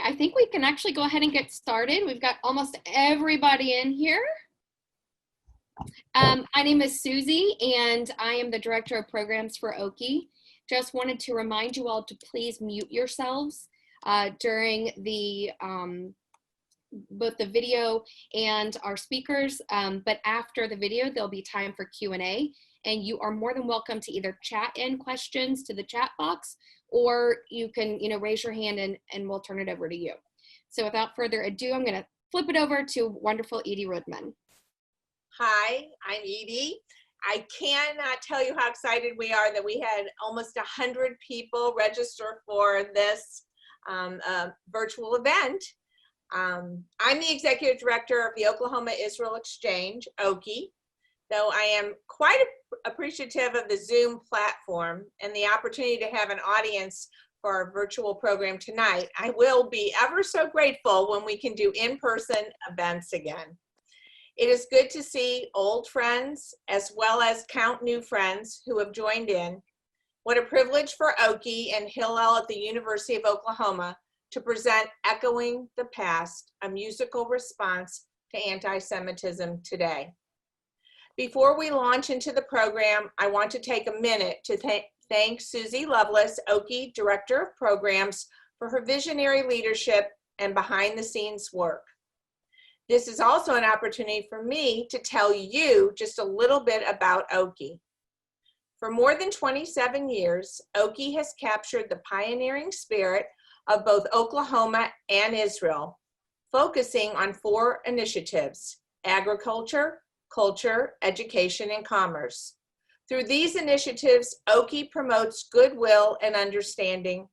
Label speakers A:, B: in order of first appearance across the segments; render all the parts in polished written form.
A: I think we can actually go ahead and get started. We've got almost everybody in here. My name is Susie, and I am the Director of Programs for Oki. Just wanted to remind you all to please mute yourselves during the both the video and our speakers, but after the video, there'll be time for Q&A, and you are more than welcome to either chat in questions to the chat box, or you can, raise your hand and we'll turn it over to you. So without further ado, I'm going to flip it over to wonderful Edie Rudman.
B: Hi, I'm Edie. I cannot tell you how excited we are that we had almost 100 people register for this virtual event. I'm the Executive Director of the Oklahoma-Israel Exchange, OKI, though I am quite appreciative of the Zoom platform and the opportunity to have an audience for our virtual program tonight. I will be ever so grateful when we can do in-person events again. It is good to see old friends as well as count new friends who have joined in. What a privilege for Oki and Hillel at the University of Oklahoma to present Echoing the Past, a musical response to anti-Semitism today. Before we launch into the program, I want to take a minute to thank Susie Lovelace, Oki Director of Programs, for her visionary leadership and behind-the-scenes work. This is also an opportunity for me to tell you just a little bit about Oki. For more than 27 years, Oki has captured the pioneering spirit of both Oklahoma and Israel, focusing on 4 initiatives: agriculture, culture, education, and commerce. Through these initiatives, Oki promotes goodwill and understanding,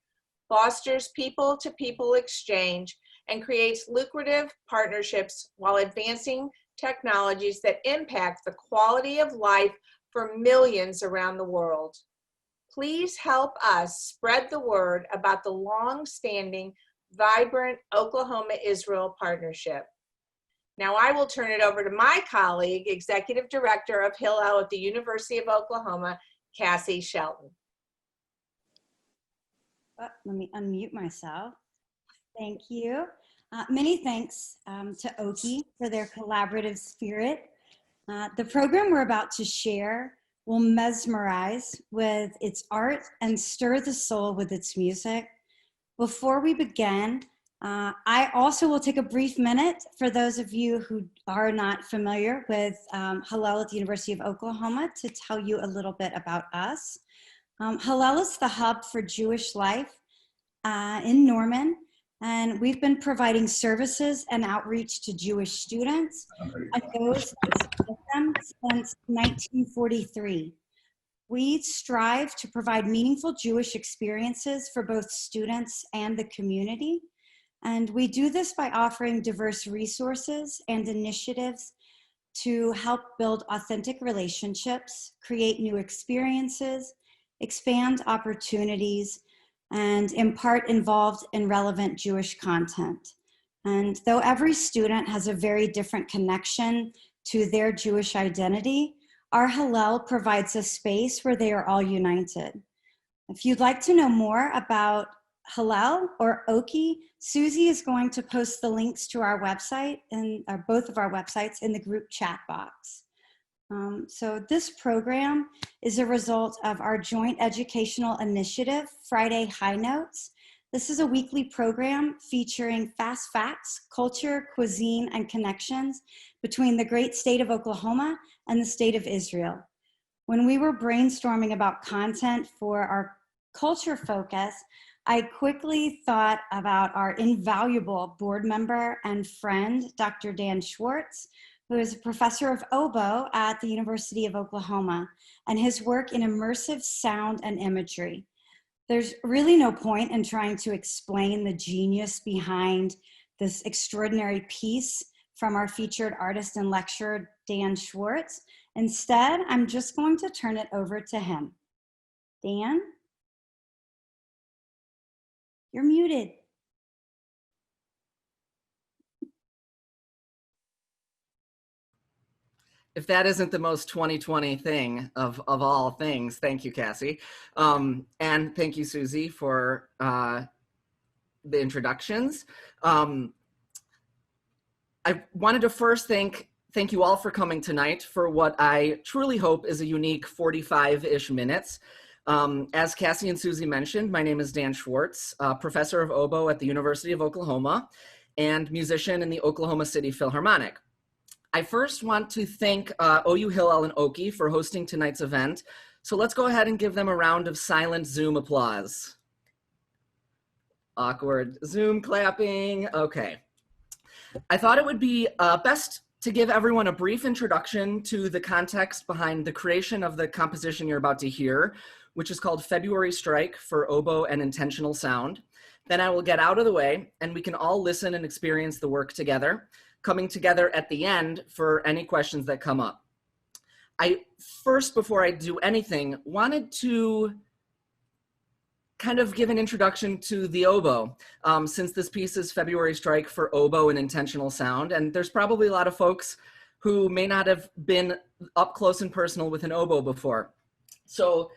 B: fosters people-to-people exchange, and creates lucrative partnerships while advancing technologies that impact the quality of life for millions around the world. Please help us spread the word about the long-standing, vibrant Oklahoma-Israel partnership. Now I will turn it over to my colleague, Executive Director of Hillel at the University of Oklahoma, Cassie Shelton.
C: Let me unmute myself. Thank you. Many thanks to Oki for their collaborative spirit. The program we're about to share will mesmerize with its art and stir the soul with its music. Before we begin, I also will take a brief minute for those of you who are not familiar with Hillel at the University of Oklahoma to tell you a little bit about us. Hillel is the hub for Jewish life in Norman, and we've been providing services and outreach to Jewish students and those with them since 1943. We strive to provide meaningful Jewish experiences for both students and the community. And we do this by offering diverse resources and initiatives to help build authentic relationships, create new experiences, expand opportunities, and impart involved and relevant Jewish content. And though every student has a very different connection to their Jewish identity, our Hillel provides a space where they are all united. If you'd like to know more about Hillel or Oki, Susie is going to post the links to our website and both of our websites in the group chat box. So this program is a result of our joint educational initiative, Friday High Notes. This is a weekly program featuring fast facts, culture, cuisine, and connections between the great state of Oklahoma and the state of Israel. When we were brainstorming about content for our culture focus, I quickly thought about our invaluable board member and friend, Dr. Dan Schwartz, who is a professor of oboe at the University of Oklahoma, and his work in immersive sound and imagery. There's really no point in trying to explain the genius behind this extraordinary piece from our featured artist and lecturer, Dan Schwartz. Instead, I'm just going to turn it over to him. Dan? You're muted.
D: If that isn't the most 2020 thing of all things, thank you, Cassie. And thank you, Susie, for the introductions. I wanted to first thank you all for coming tonight for what I truly hope is a unique 45-ish minutes. As Cassie and Susie mentioned, my name is Dan Schwartz, professor of oboe at the University of Oklahoma and musician in the Oklahoma City Philharmonic. I first want to thank OU Hillel and Oki for hosting tonight's event. So let's go ahead and give them a round of silent Zoom applause. Awkward Zoom clapping. Okay. I thought it would be best to give everyone a brief introduction to the context behind the creation of the composition you're about to hear, which is called February Strike for Oboe and Intentional Sound. Then I will get out of the way and we can all listen and experience the work together, coming together at the end for any questions that come up. I first, before I do anything, wanted to kind of give an introduction to the oboe, since this piece is February Strike for Oboe and Intentional Sound, and there's probably a lot of folks who may not have been up close and personal with an oboe before. So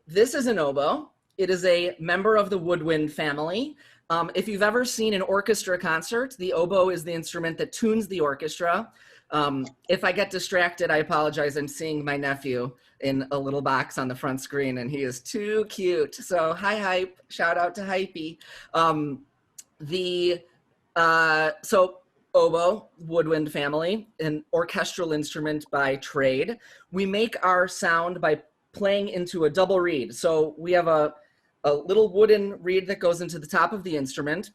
D: this is an oboe. It is a member of the woodwind family. If you've ever seen an orchestra concert, the oboe is the instrument that tunes the orchestra. If I get distracted, I apologize. I'm seeing my nephew in a little box on the front screen and he is too cute. So hi, Hype. Shout out to Hypey. So oboe, woodwind family, an orchestral instrument by trade. We make our sound by playing into a double reed. So we have a little wooden reed that goes into the top of the instrument.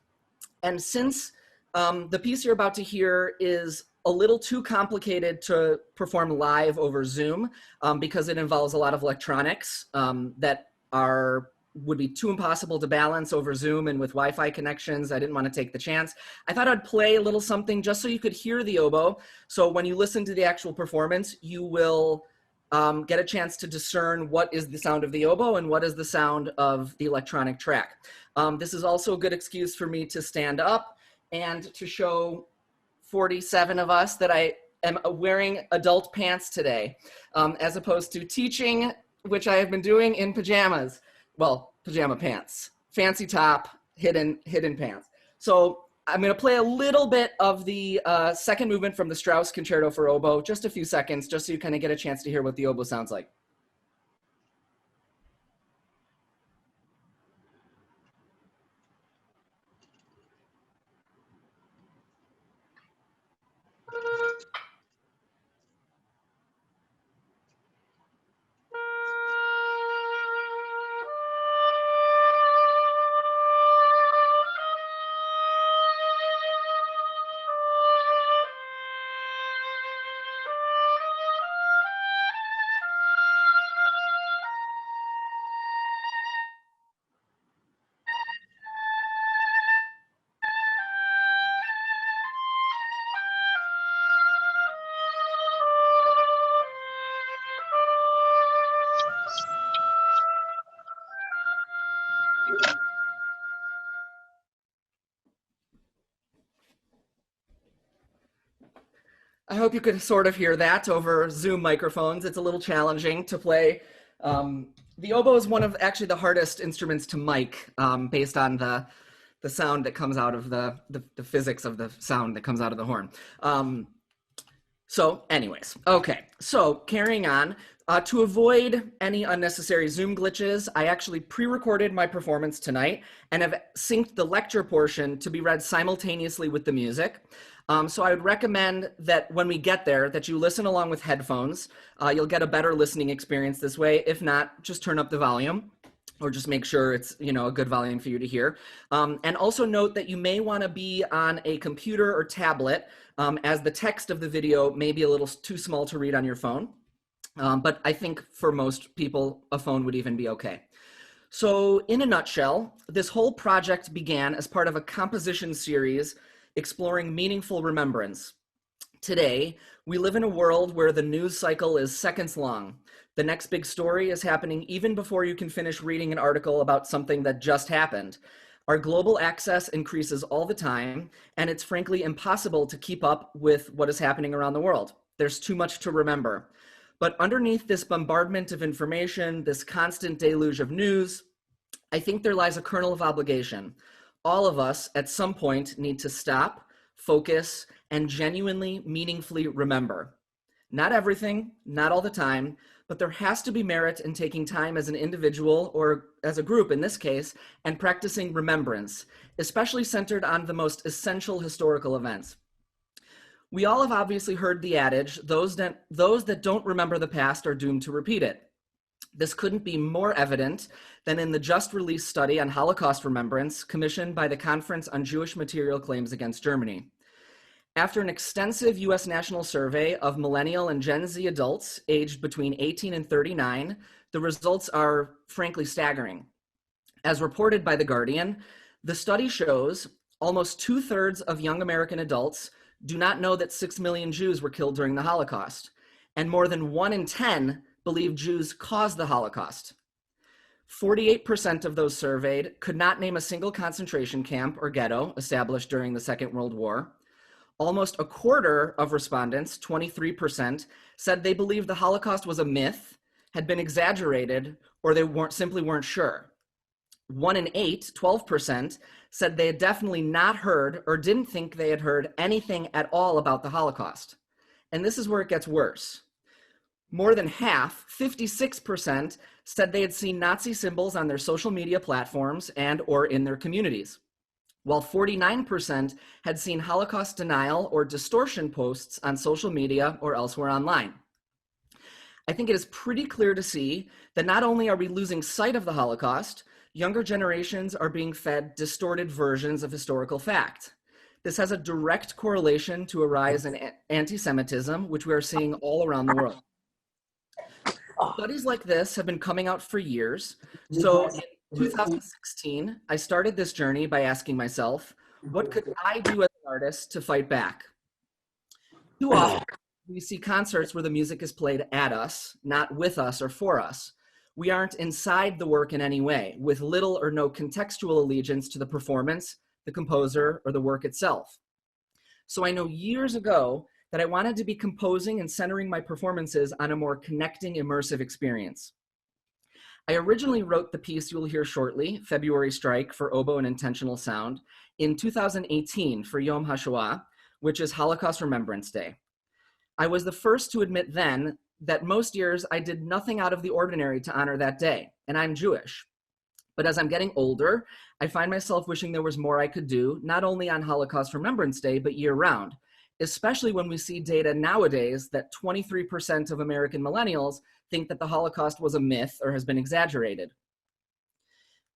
D: And since the piece you're about to hear is a little too complicated to perform live over Zoom because it involves a lot of electronics that would be too impossible to balance over Zoom and with Wi-Fi connections. I didn't want to take the chance. I thought I'd play a little something just so you could hear the oboe. So when you listen to the actual performance, you will get a chance to discern what is the sound of the oboe and what is the sound of the electronic track. This is also a good excuse for me to stand up and to show 47 of us that I am wearing adult pants today, as opposed to teaching, which I have been doing in pajamas. Well, pajama pants, fancy top, hidden pants. So I'm going to play a little bit of the second movement from the Strauss Concerto for Oboe, just a few seconds, just so you kind of get a chance to hear what the oboe sounds like. I hope you could sort of hear that over Zoom microphones. It's a little challenging to play. The oboe is one of actually the hardest instruments to mic based on the sound that comes out of the physics of the sound that comes out of the horn. So anyways, okay, so carrying on. To avoid any unnecessary Zoom glitches, I actually pre-recorded my performance tonight and have synced the lecture portion to be read simultaneously with the music. So I would recommend that when we get there, that you listen along with headphones. You'll get a better listening experience this way. If not, just turn up the volume or just make sure it's, you know, a good volume for you to hear. And also note that you may want to be on a computer or tablet as the text of the video may be a little too small to read on your phone. But I think for most people, a phone would even be okay. So in a nutshell, this whole project began as part of a composition series exploring meaningful remembrance. Today, we live in a world where the news cycle is seconds long. The next big story is happening even before you can finish reading an article about something that just happened. Our global access increases all the time, and it's frankly impossible to keep up with what is happening around the world. There's too much to remember. But underneath this bombardment of information, this constant deluge of news, I think there lies a kernel of obligation. all of us at some point need to stop, focus, and genuinely, meaningfully remember. Not everything, not all the time, but there has to be merit in taking time as an individual, or as a group in this case, and practicing remembrance, especially centered on the most essential historical events. We all have obviously heard the adage, those that don't remember the past are doomed to repeat it. This couldn't be more evident than in the just released study on Holocaust remembrance commissioned by the Conference on Jewish Material Claims Against Germany. After an extensive US national survey of millennial and Gen Z adults aged between 18 and 39, the results are frankly staggering. As reported by The Guardian, the study shows almost 2/3 of young American adults do not know that 6 million Jews were killed during the Holocaust, and more than 1 in 10 believe Jews caused the Holocaust. 48% of those surveyed could not name a single concentration camp or ghetto established during the Second World War. Almost a quarter of respondents, 23%, said they believed the Holocaust was a myth, had been exaggerated, or they simply weren't sure. 1 in 8, 12%, said they had definitely not heard or didn't think they had heard anything at all about the Holocaust. And this is where it gets worse. More than half, 56%, said they had seen Nazi symbols on their social media platforms and or in their communities, while 49% had seen Holocaust denial or distortion posts on social media or elsewhere online. I think it is pretty clear to see that not only are we losing sight of the Holocaust, younger generations are being fed distorted versions of historical fact. This has a direct correlation to a rise in anti-Semitism, which we are seeing all around the world. Studies like this have been coming out for years. So in 2016, I started this journey by asking myself, what could I do as an artist to fight back? Too often, we see concerts where the music is played at us, not with us or for us. We aren't inside the work in any way, with little or no contextual allegiance to the performance, the composer, or the work itself. So I know years ago that I wanted to be composing and centering my performances on a more connecting, immersive experience. I originally wrote the piece you will hear shortly, February Strike for Oboe and Intentional Sound, in 2018 for Yom HaShoah, which is Holocaust Remembrance Day. I was the first to admit then that most years I did nothing out of the ordinary to honor that day, and I'm Jewish. But as I'm getting older, I find myself wishing there was more I could do, not only on Holocaust Remembrance Day, but year-round, especially when we see data nowadays that 23% of American millennials think that the Holocaust was a myth or has been exaggerated.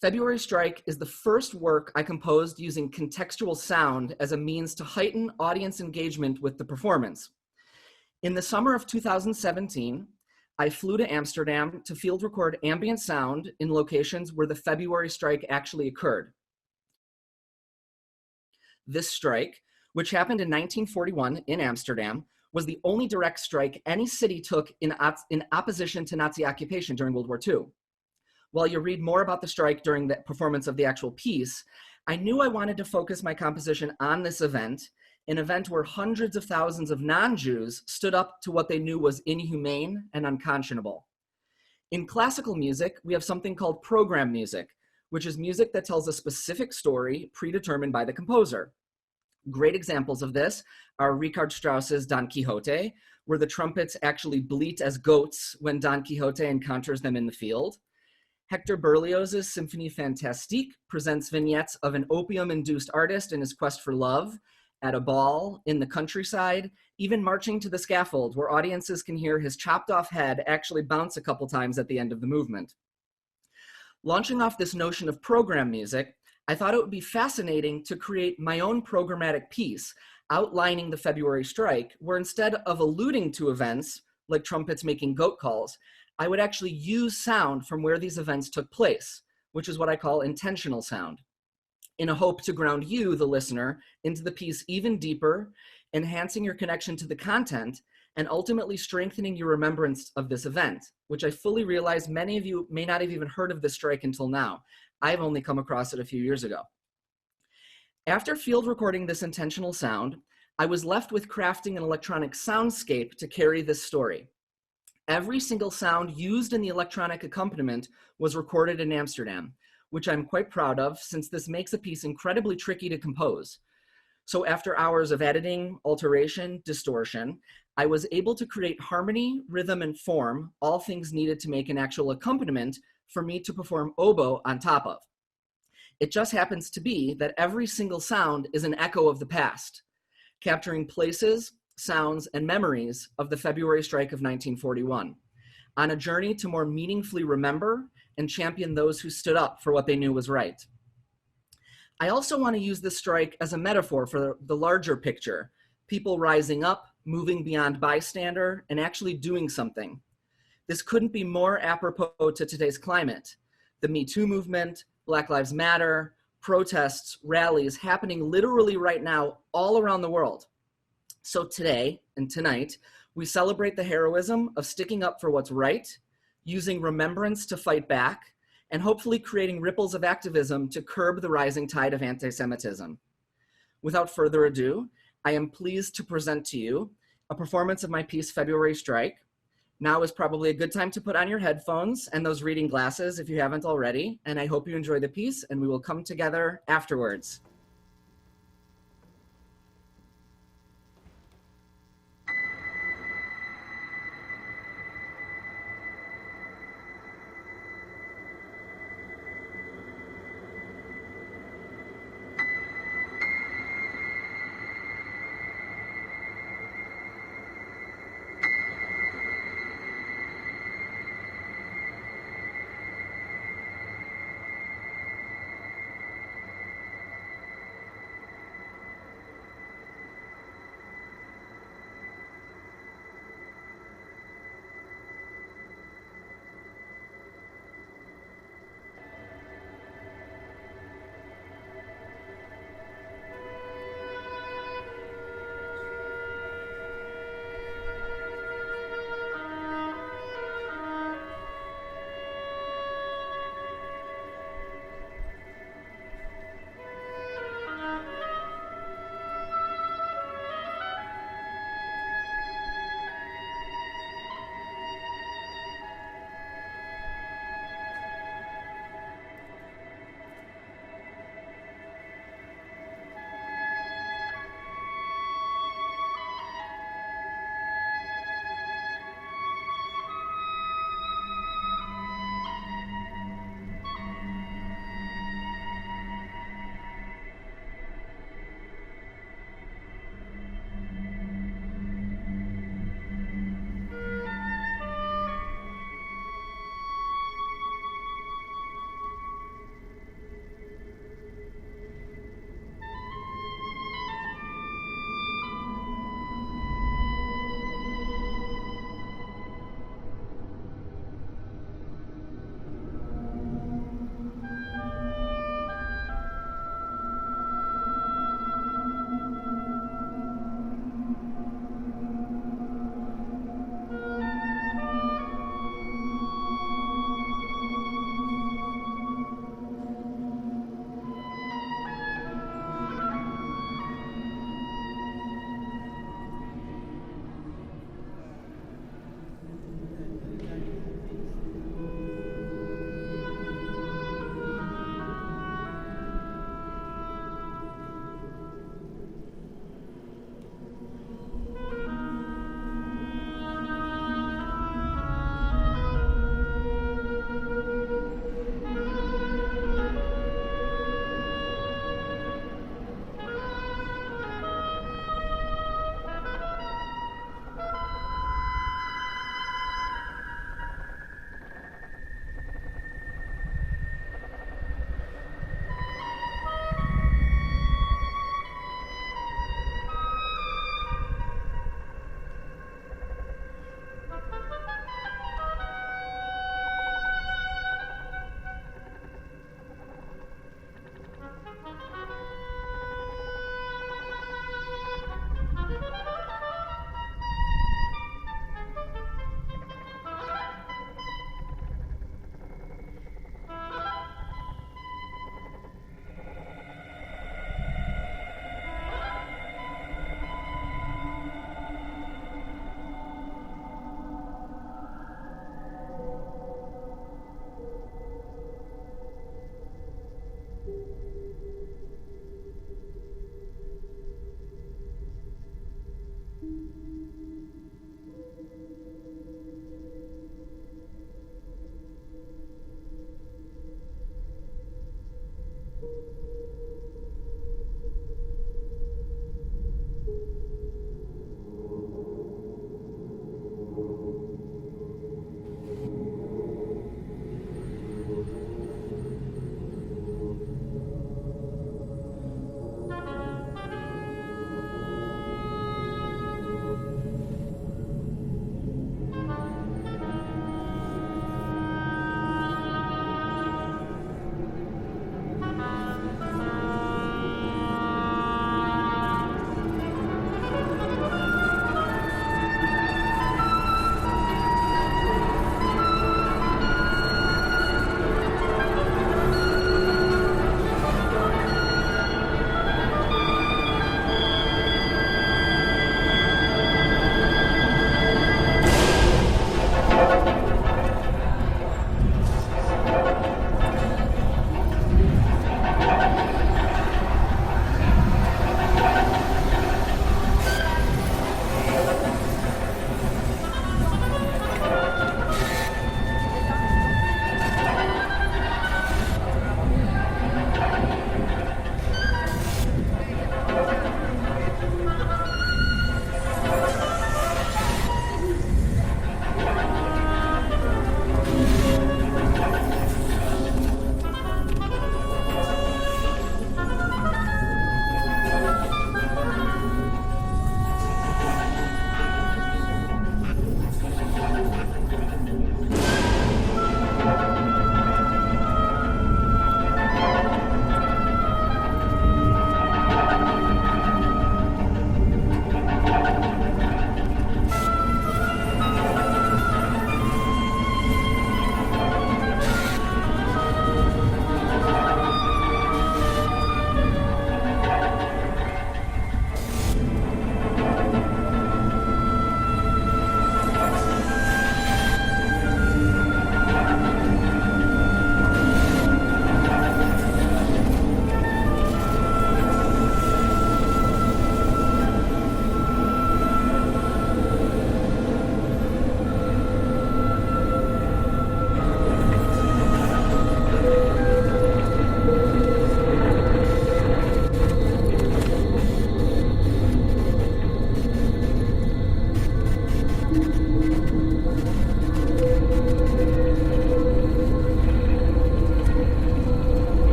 D: February Strike is the first work I composed using contextual sound as a means to heighten audience engagement with the performance. In the summer of 2017, I flew to Amsterdam to field record ambient sound in locations where the February Strike actually occurred. This strike, which happened in 1941 in Amsterdam, was the only direct strike any city took in opposition to Nazi occupation during World War II. While you read more about the strike during the performance of the actual piece, I knew I wanted to focus my composition on this event, an event where hundreds of thousands of non-Jews stood up to what they knew was inhumane and unconscionable. In classical music, we have something called program music, which is music that tells a specific story predetermined by the composer. Great examples of this are Richard Strauss's Don Quixote, where the trumpets actually bleat as goats when Don Quixote encounters them in the field. Hector Berlioz's Symphonie Fantastique presents vignettes of an opium-induced artist in his quest for love, at a ball, in the countryside, even marching to the scaffold, where audiences can hear his chopped off head actually bounce a couple times at the end of the movement. Launching off this notion of program music, I thought it would be fascinating to create my own programmatic piece outlining the February Strike, where instead of alluding to events like trumpets making goat calls, I would actually use sound from where these events took place, which is what I call intentional sound, in a hope to ground you, the listener, into the piece even deeper, enhancing your connection to the content, and ultimately strengthening your remembrance of this event, which I fully realize many of you may not have even heard of this strike until now. I've only come across it a few years ago. After field recording this intentional sound, I was left with crafting an electronic soundscape to carry this story. Every single sound used in the electronic accompaniment was recorded in Amsterdam, which I'm quite proud of since this makes a piece incredibly tricky to compose. So after hours of editing, alteration, distortion, I was able to create harmony, rhythm, and form, all things needed to make an actual accompaniment for me to perform oboe on top of. It just happens to be that every single sound is an echo of the past, capturing places, sounds, and memories of the February strike of 1941, on a journey to more meaningfully remember and champion those who stood up for what they knew was right. I also want to use this strike as a metaphor for the larger picture, people rising up, moving beyond bystander, and actually doing something. This couldn't be more apropos to today's climate. The Me Too movement, Black Lives Matter, protests, rallies happening literally right now all around the world. So today and tonight, we celebrate the heroism of sticking up for what's right, using remembrance to fight back, and hopefully creating ripples of activism to curb the rising tide of anti-Semitism. Without further ado, I am pleased to present to you a performance of my piece, February Strike. Now is probably a good time to put on your headphones and those reading glasses if you haven't already, and I hope you enjoy the piece, and we will come together afterwards.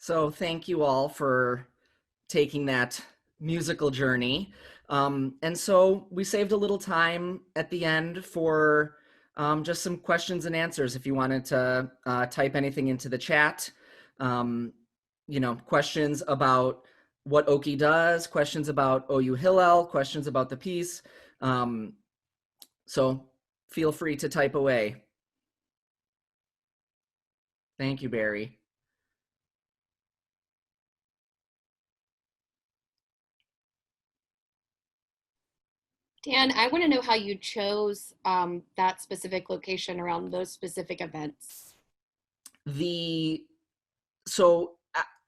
D: So thank you all for taking that musical journey. And so we saved a little time at the end for just some questions and answers. If you wanted to type anything into the chat, questions about what Oki does, questions about OU Hillel, questions about the piece. So feel free to type away. Thank you, Barry.
A: Dan, I want to know how you chose that specific location around those specific events.
D: So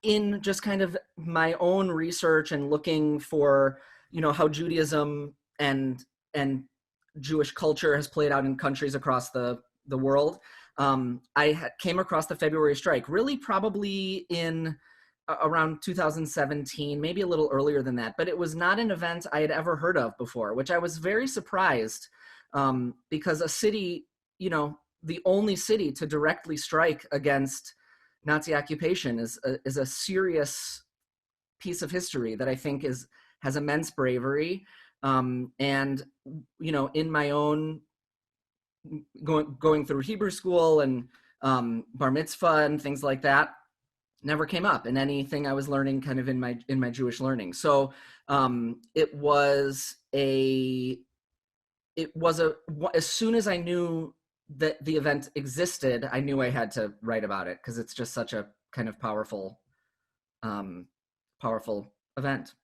D: in just kind of my own research and looking for, how Judaism and Jewish culture has played out in countries across the world, I came across the February strike, really probably in around 2017, maybe a little earlier than that, but it was not an event I had ever heard of before, which I was very surprised, because a city, the only city to directly strike against Nazi occupation is a serious piece of history that I think has immense bravery. And, in my own going through Hebrew school and bar mitzvah and things like that, never came up in anything I was learning kind of in my Jewish learning. So it was as soon as I knew that the event existed, I knew I had to write about it because it's just such a kind of powerful event.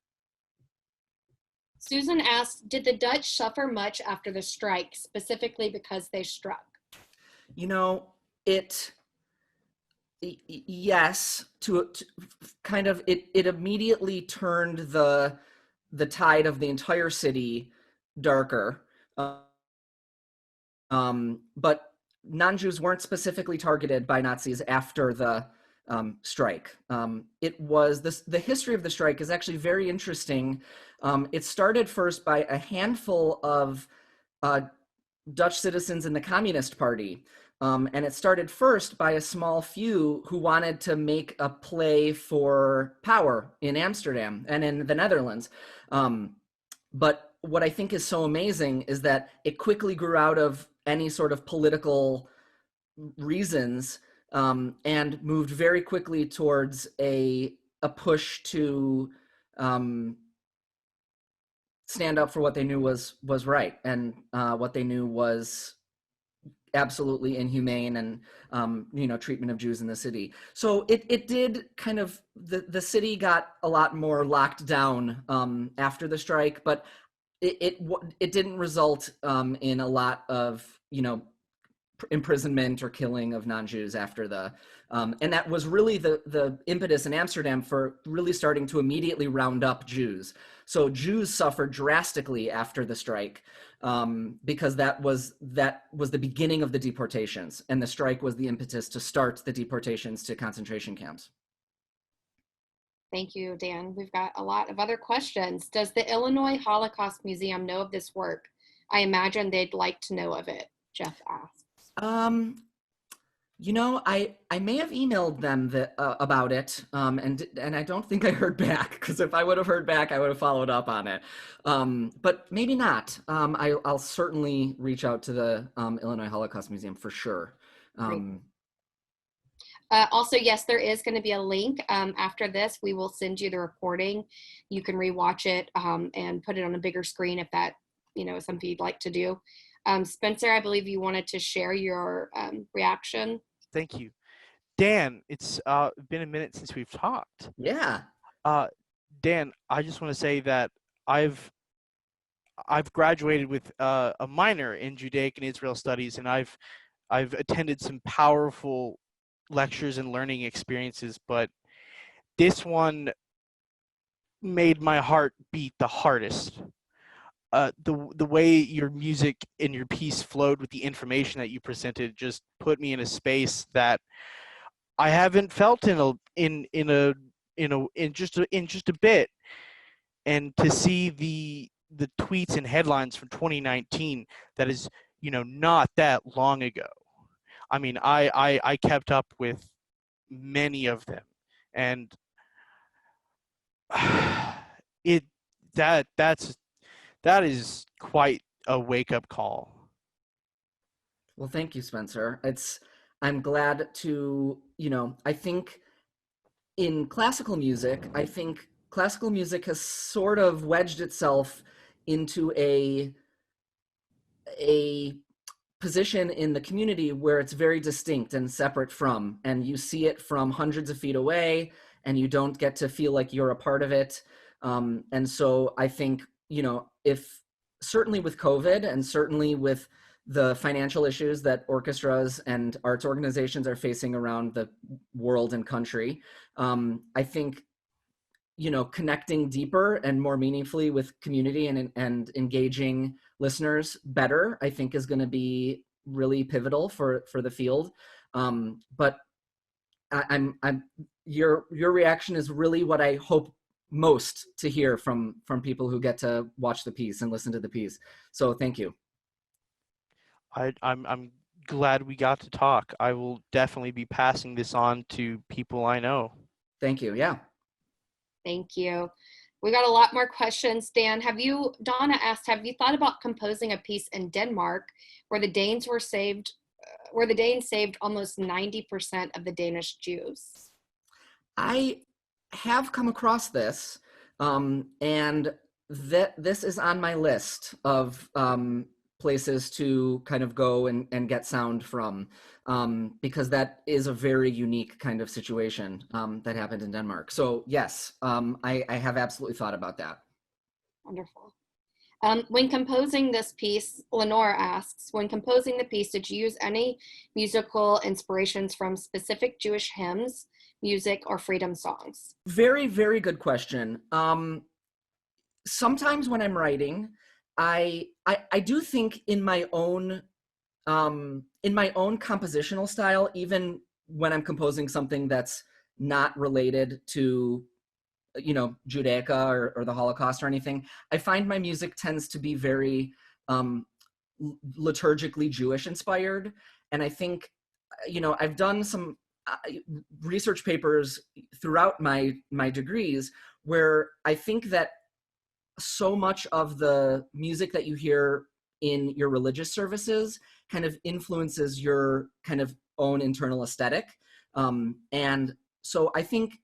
A: Susan asked, did the Dutch suffer much after the strike, specifically because they struck?
D: Yes, to kind of, it immediately turned the tide of the entire city darker. But non-Jews weren't specifically targeted by Nazis after the strike. The history of the strike is actually very interesting. It started first by a handful of Dutch citizens in the Communist Party. And it started first by a small few who wanted to make a play for power in Amsterdam and in the Netherlands. But what I think is so amazing is that it quickly grew out of any sort of political reasons, and moved very quickly towards a a push to stand up for what they knew was right, and what they knew was absolutely inhumane, and treatment of Jews in the city. So it did kind of, the city got a lot more locked down after the strike, but it didn't result in a lot of imprisonment or killing of non-Jews after the and that was really the impetus in Amsterdam for really starting to immediately round up Jews. So Jews suffered drastically after the strike, because that was the beginning of the deportations, and the strike was the impetus to start the deportations to concentration camps.
A: Thank you, Dan. We've got a lot of other questions. Does the Illinois Holocaust Museum know of this work? I imagine they'd like to know of it, Jeff asks.
D: I may have emailed them about it, and I don't think I heard back, because if I would have heard back, I would have followed up on it. But maybe not. I'll certainly reach out to the Illinois Holocaust Museum for sure.
A: Also, yes, there is going to be a link after this. We will send you the recording. You can rewatch it and put it on a bigger screen if that is something you'd like to do. Spencer, I believe you wanted to share your reaction.
E: Thank you. Dan, it's been a minute since we've talked.
D: Yeah.
E: Dan, I just want to say that I've graduated with a minor in Judaic and Israel studies, and I've attended some powerful lectures and learning experiences, but this one made my heart beat the hardest. The way your music and your piece flowed with the information that you presented just put me in a space that I haven't felt in just a bit. And to see the tweets and headlines from 2019, that is not that long ago. I mean, I kept up with many of them, and that is quite a wake-up call.
D: Well, thank you, Spencer. I'm glad to, I think in classical music, classical music has sort of wedged itself into a position in the community where it's very distinct and separate from, and you see it from hundreds of feet away, and you don't get to feel like you're a part of it. And so I think, if certainly with COVID, and certainly with the financial issues that orchestras and arts organizations are facing around the world and country, I think, connecting deeper and more meaningfully with community and engaging listeners better, I think is going to be really pivotal for the field. But your reaction is really what I hope most to hear from people who get to watch the piece and listen to the piece. So thank you.
E: I'm glad we got to talk. I will definitely be passing this on to people I know.
D: Thank you. Yeah.
A: Thank you. We got a lot more questions. Dan, Donna asked, have you thought about composing a piece in Denmark where the Danes saved almost 90% of the Danish Jews?
D: I have come across this, and this is on my list of places to kind of go and get sound from, because that is a very unique kind of situation that happened in Denmark. So yes, I have absolutely thought about that.
A: Wonderful. When composing this piece, Lenore asks, when composing the piece, did you use any musical inspirations from specific Jewish hymns, music, or freedom songs? Very, very good question. Sometimes when I'm writing, I do think in my own compositional style, even when I'm composing something that's not related to, Judaica or the Holocaust or anything, I find my music tends to be very liturgically Jewish inspired. And I think, I've done some research papers throughout my degrees where I think that so much of the music that you hear in your religious services kind of influences your kind of own internal aesthetic. And so I think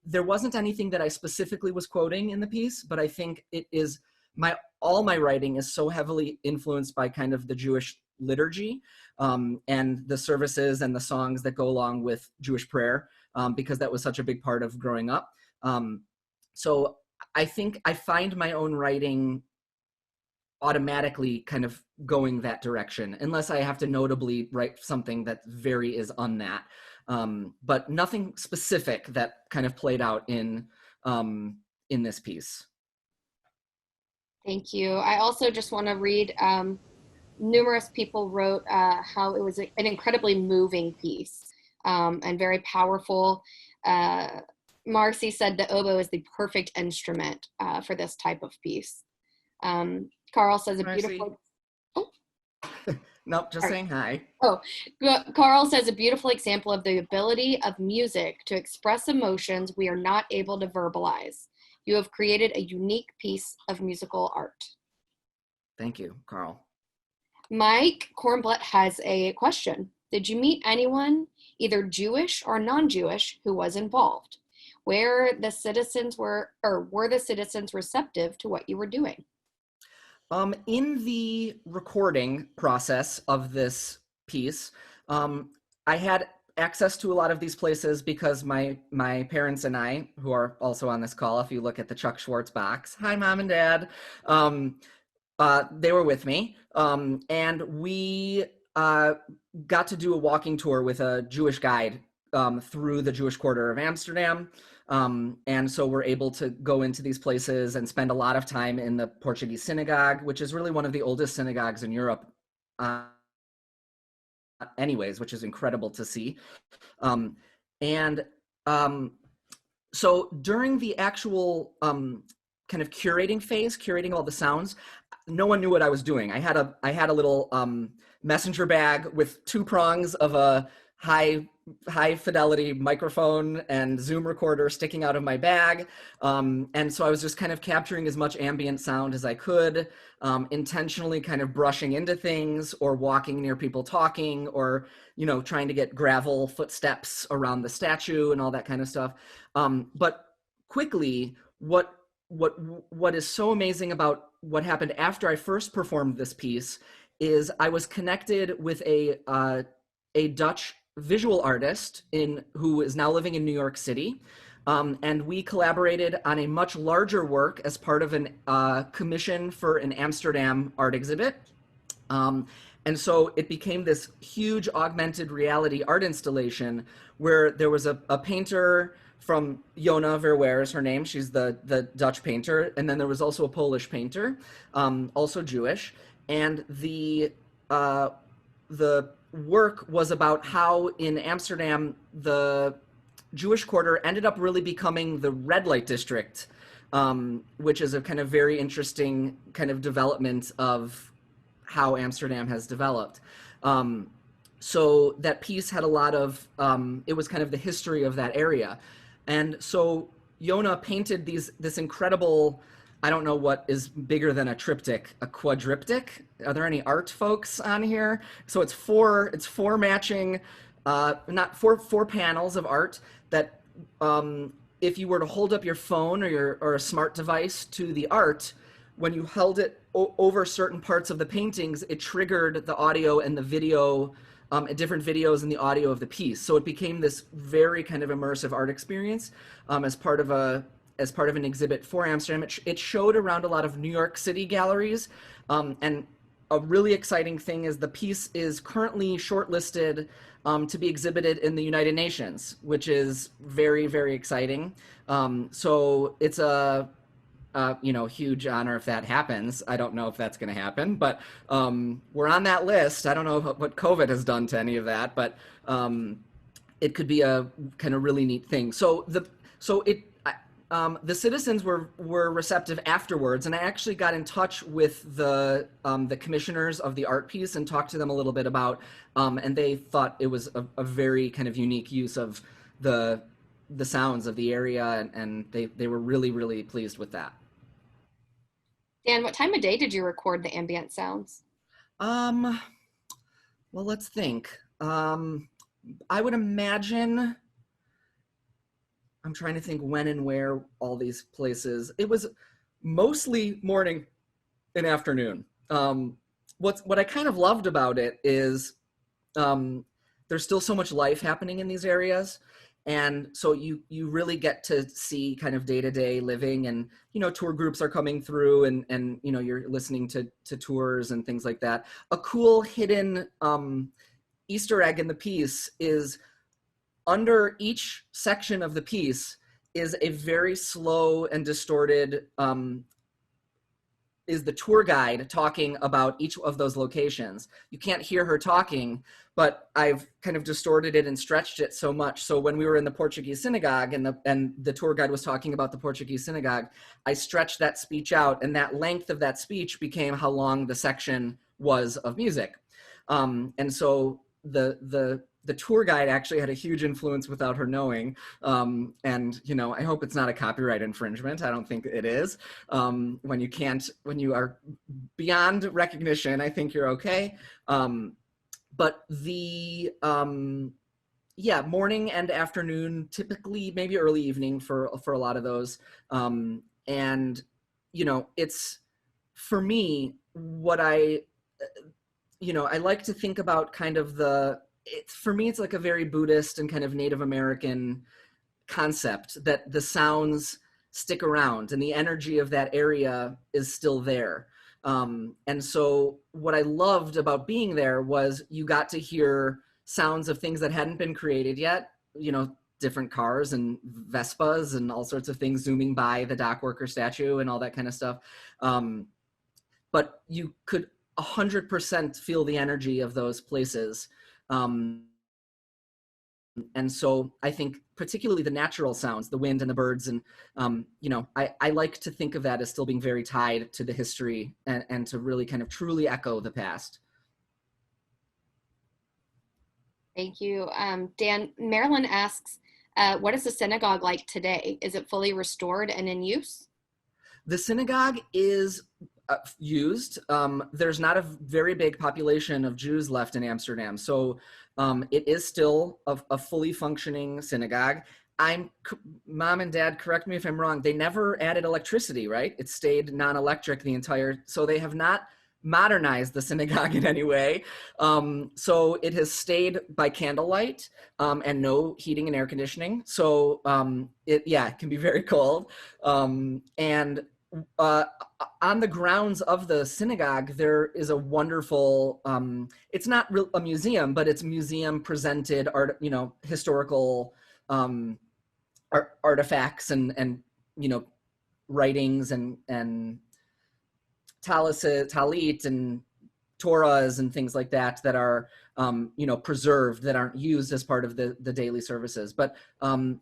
D: there wasn't anything that I specifically was quoting in the piece, but I think it is all my writing is so heavily influenced by kind of the Jewish liturgy and the services and the songs that go along with Jewish prayer, because that was such a big part of growing up. So I think I find my own writing automatically kind of going that direction, unless I have to notably write something that very is on that. But nothing specific that kind of played out in this piece.
A: Thank you. I also just want to read, numerous people wrote how it was an incredibly moving piece and very powerful. Marcy said the oboe is the perfect instrument for this type of piece. Carl says a beautiful. Oh.
D: Nope, just saying hi.
A: Oh, Carl says a beautiful example of the ability of music to express emotions we are not able to verbalize. You have created a unique piece of musical art.
D: Thank you, Carl.
A: Mike Kornblatt has a question. Did you meet anyone, either Jewish or non-Jewish, who was involved? Were the citizens receptive to what you were doing?
D: In the recording process of this piece, I had access to a lot of these places because my parents and I, who are also on this call, if you look at the Chuck Schwartz box, hi Mom and Dad, they were with me, and we got to do a walking tour with a Jewish guide through the Jewish quarter of Amsterdam. And so we're able to go into these places and spend a lot of time in the Portuguese synagogue, which is really one of the oldest synagogues in Europe anyways, which is incredible to see. So during the actual kind of curating phase, curating all the sounds, no one knew what I was doing. I had a little messenger bag with 2 prongs of a high fidelity microphone and Zoom recorder sticking out of my bag. And so I was just kind of capturing as much ambient sound as I could, intentionally kind of brushing into things or walking near people talking, or, trying to get gravel footsteps around the statue and all that kind of stuff. But quickly, what is so amazing about what happened after I first performed this piece is I was connected with a Dutch visual artist who is now living in New York City. And we collaborated on a much larger work as part of a commission for an Amsterdam art exhibit. And so it became this huge augmented reality art installation where there was a painter from Jona Verweer is her name. She's the Dutch painter. And then there was also a Polish painter, also Jewish. And the work was about how in Amsterdam, the Jewish quarter ended up really becoming the red light district, which is a kind of very interesting kind of development of how Amsterdam has developed. So that piece had a lot of, it was kind of the history of that area. And so Jona painted this incredible, I don't know what is bigger than a triptych, a quadriptych. Are there any art folks on here? So it's four matching, four panels of art that if you were to hold up your phone or a smart device to the art, when you held it over certain parts of the paintings, it triggered the audio and the video, different videos and the audio of the piece. So it became this very kind of immersive art experience as part of an exhibit for Amsterdam. It showed around a lot of New York City galleries. And a really exciting thing is the piece is currently shortlisted to be exhibited in the United Nations, which is very, very exciting. So it's a huge honor if that happens. I don't know if that's going to happen, but we're on that list. I don't know what COVID has done to any of that, but it could be a kind of really neat thing. So the citizens were receptive afterwards, and I actually got in touch with the commissioners of the art piece and talked to them a little bit about, and they thought it was a very kind of unique use of the sounds of the area, and they were really, really pleased with that.
A: Dan, what time of day did you record the ambient sounds?
D: Well, let's think. I would imagine I'm trying to think when and where all these places. It was mostly morning and afternoon. What I kind of loved about it is there's still so much life happening in these areas. And so you really get to see kind of day-to-day living, and, you know, tour groups are coming through, and you know, you're listening to tours and things like that. A cool hidden Easter egg in the piece is under each section of the piece is a very slow and distorted is the tour guide talking about each of those locations. You can't hear her talking, but I've kind of distorted it and stretched it so much. So when we were in the Portuguese synagogue and the tour guide was talking about the Portuguese synagogue, I stretched that speech out, and that length of that speech became how long the section was of music. And so the tour guide actually had a huge influence without her knowing. And, you know, I hope it's not a copyright infringement. I don't think it is. When you are beyond recognition, I think you're okay. But the, yeah, morning and afternoon, typically maybe early evening for a lot of those. And, you know, it's, for me, what I like to think about kind of for me, it's like a very Buddhist and kind of Native American concept that the sounds stick around and the energy of that area is still there. And so what I loved about being there was you got to hear sounds of things that hadn't been created yet, you know, different cars and Vespas and all sorts of things zooming by the dock worker statue and all that kind of stuff. But you could 100% feel the energy of those places. And so I think particularly the natural sounds, the wind and the birds, and you know, I like to think of that as still being very tied to the history and to really kind of truly echo the past.
A: Thank you. Dan, Marilyn asks, what is the synagogue like today? Is it fully restored and in use?
D: The synagogue is used. There's not a very big population of Jews left in Amsterdam, so it is still a fully functioning synagogue. Mom and Dad, correct me if I'm wrong, they never added electricity, right? It stayed non-electric the entire, so they have not modernized the synagogue in any way. So it has stayed by candlelight and no heating and air conditioning. So it can be very cold. And on the grounds of the synagogue, there is a wonderful, it's not a museum, but it's museum presented art, you know, historical artifacts and, you know, writings and talit and Torahs and things like that that are, you know, preserved, that aren't used as part of the daily services. But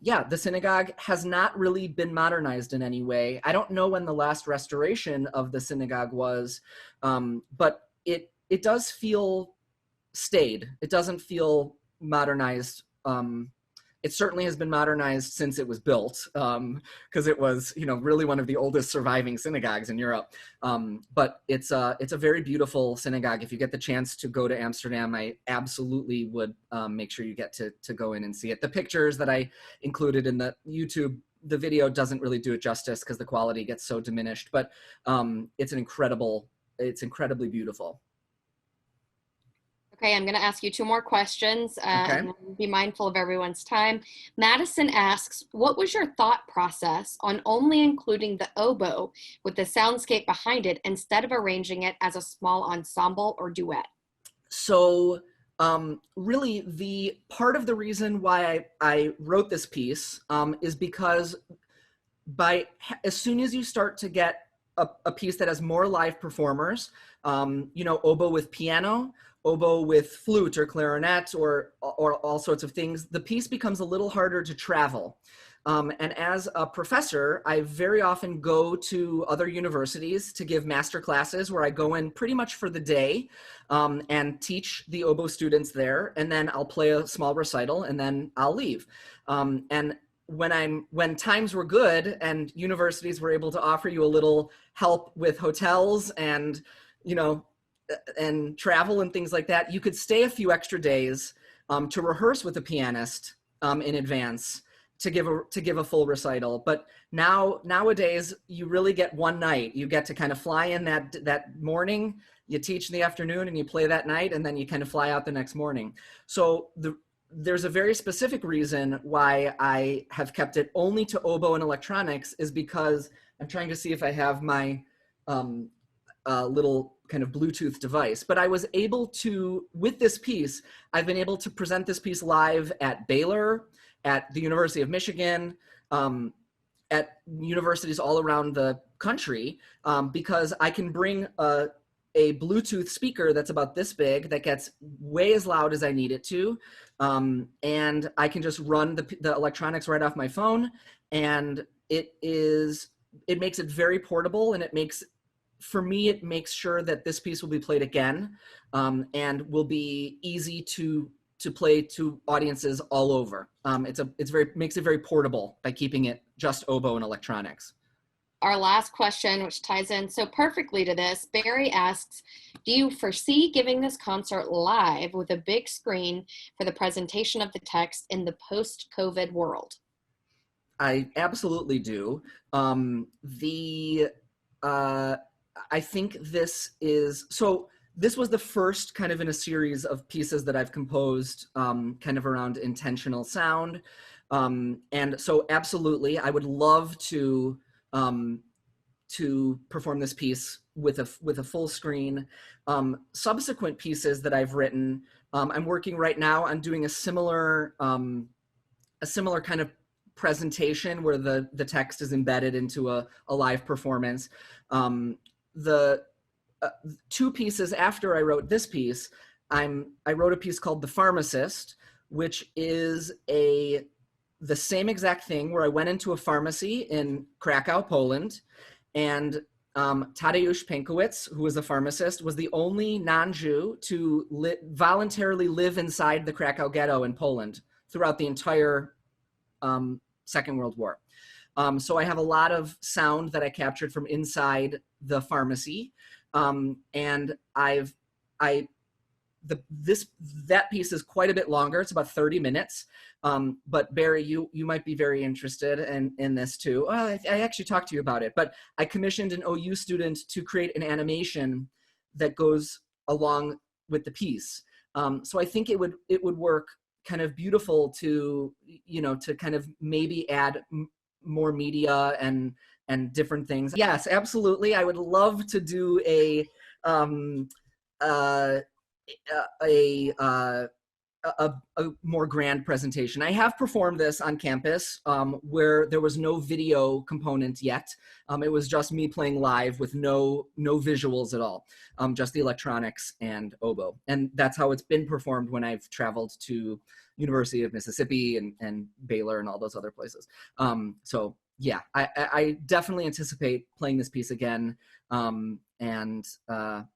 D: yeah, the synagogue has not really been modernized in any way. I don't know when the last restoration of the synagogue was, but it does feel staid. It doesn't feel modernized. It certainly has been modernized since it was built, because it was, you know, really one of the oldest surviving synagogues in Europe. But it's a very beautiful synagogue. If you get the chance to go to Amsterdam, I absolutely would make sure you get to go in and see it. The pictures that I included in the YouTube, the video doesn't really do it justice because the quality gets so diminished. But it's incredibly beautiful.
A: Okay, I'm going to ask you two more questions and be mindful of everyone's time. Madison asks, what was your thought process on only including the oboe with the soundscape behind it instead of arranging it as a small ensemble or duet?
D: So really the part of the reason why I wrote this piece is because as soon as you start to get a piece that has more live performers, you know, oboe with piano, oboe with flute or clarinet or all sorts of things, the piece becomes a little harder to travel. And as a professor, I very often go to other universities to give master classes where I go in pretty much for the day and teach the oboe students there, and then I'll play a small recital and then I'll leave. And when times were good and universities were able to offer you a little help with hotels and, you know, and travel and things like that, you could stay a few extra days to rehearse with a pianist in advance. to give a full recital. But nowadays you really get one night. You get to kind of fly in that morning, you teach in the afternoon, and you play that night, and then you kind of fly out the next morning. So there's a very specific reason why I have kept it only to oboe and electronics, is because I'm trying to see if I have my little kind of Bluetooth device. But I was able to, with this piece, I've been able to present this piece live at Baylor, at the University of Michigan, at universities all around the country, because I can bring a Bluetooth speaker that's about this big that gets way as loud as I need it to, and I can just run the electronics right off my phone, and it makes it very portable, and it makes sure that this piece will be played again, and will be easy to play to audiences all over. Makes it very portable by keeping it just oboe and electronics.
A: Our last question, which ties in so perfectly to this, Barry asks, do you foresee giving this concert live with a big screen for the presentation of the text in the post-COVID world?
D: I absolutely do. I think this was the first kind of in a series of pieces that I've composed kind of around intentional sound. And so absolutely, I would love to perform this piece with a full screen. Subsequent pieces that I've written, I'm working right now on doing a similar kind of presentation where the text is embedded into a live performance. The two pieces after I wrote this piece, I wrote a piece called The Pharmacist, which is the same exact thing, where I went into a pharmacy in Krakow, Poland, and Tadeusz Pankowitz, who was a pharmacist, was the only non-Jew to voluntarily live inside the Krakow ghetto in Poland throughout the entire Second World War. So I have a lot of sound that I captured from inside the pharmacy, and that piece is quite a bit longer. It's about 30 minutes. But Barry, you might be very interested in this too. I actually talked to you about it, but I commissioned an OU student to create an animation that goes along with the piece. So I think it would work kind of beautiful to kind of maybe add more media and different things. Yes, absolutely. I would love to do a more grand presentation. I have performed this on campus where there was no video component yet. It was just me playing live with no visuals at all, just the electronics and oboe. And that's how it's been performed when I've traveled to University of Mississippi and Baylor and all those other places. So yeah, I definitely anticipate playing this piece again. The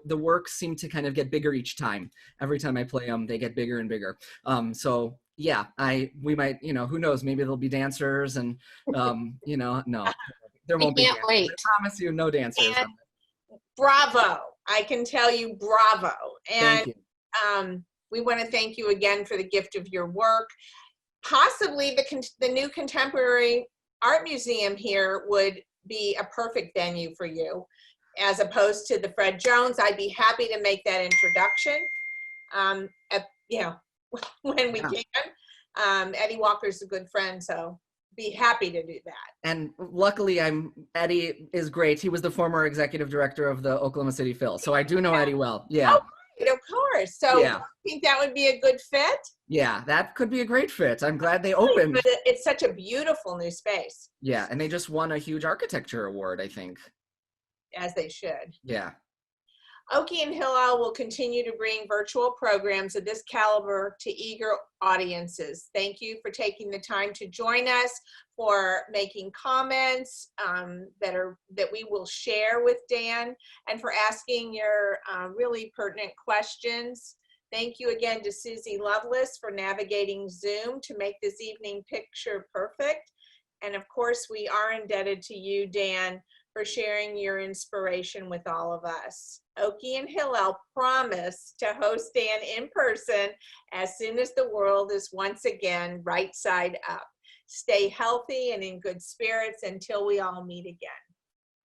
D: works seem to kind of get bigger each time. Every time I play them, they get bigger and bigger. So yeah, we might, who knows, maybe there'll be dancers and, no, there won't be dancers.
A: Wait.
D: I promise you, no dancers.
B: And bravo. I can tell you bravo. And
D: Thank you.
B: We want to thank you again for the gift of your work. Possibly the new Contemporary Art Museum here would be a perfect venue for you, as opposed to the Fred Jones. I'd be happy to make that introduction when we can. Eddie Walker's a good friend, so be happy to do that.
D: And luckily, Eddie is great. He was the former executive director of the Oklahoma City Phil, so I do know Eddie well. Yeah.
B: Oh, great, of course. So
D: Yeah.
B: I think that would be a good fit.
D: Yeah, that could be a great fit. I'm glad they opened.
B: But it's such a beautiful new space.
D: Yeah, and they just won a huge architecture award, I think.
B: As they should.
D: Yeah.
B: Oki and Hillel will continue to bring virtual programs of this caliber to eager audiences. Thank you for taking the time to join us, for making comments that we will share with Dan, and for asking your really pertinent questions. Thank you again to Susie Lovelace for navigating Zoom to make this evening picture perfect. And of course, we are indebted to you, Dan, for sharing your inspiration with all of us. Oki and Hillel promise to host Dan in person as soon as the world is once again right side up. Stay healthy and in good spirits until we all meet again.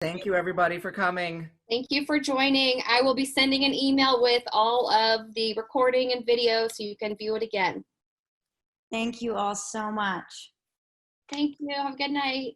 D: Thank you, everybody, for coming.
A: Thank you for joining. I will be sending an email with all of the recording and video so you can view it again.
C: Thank you all so much.
A: Thank you. Have a good night.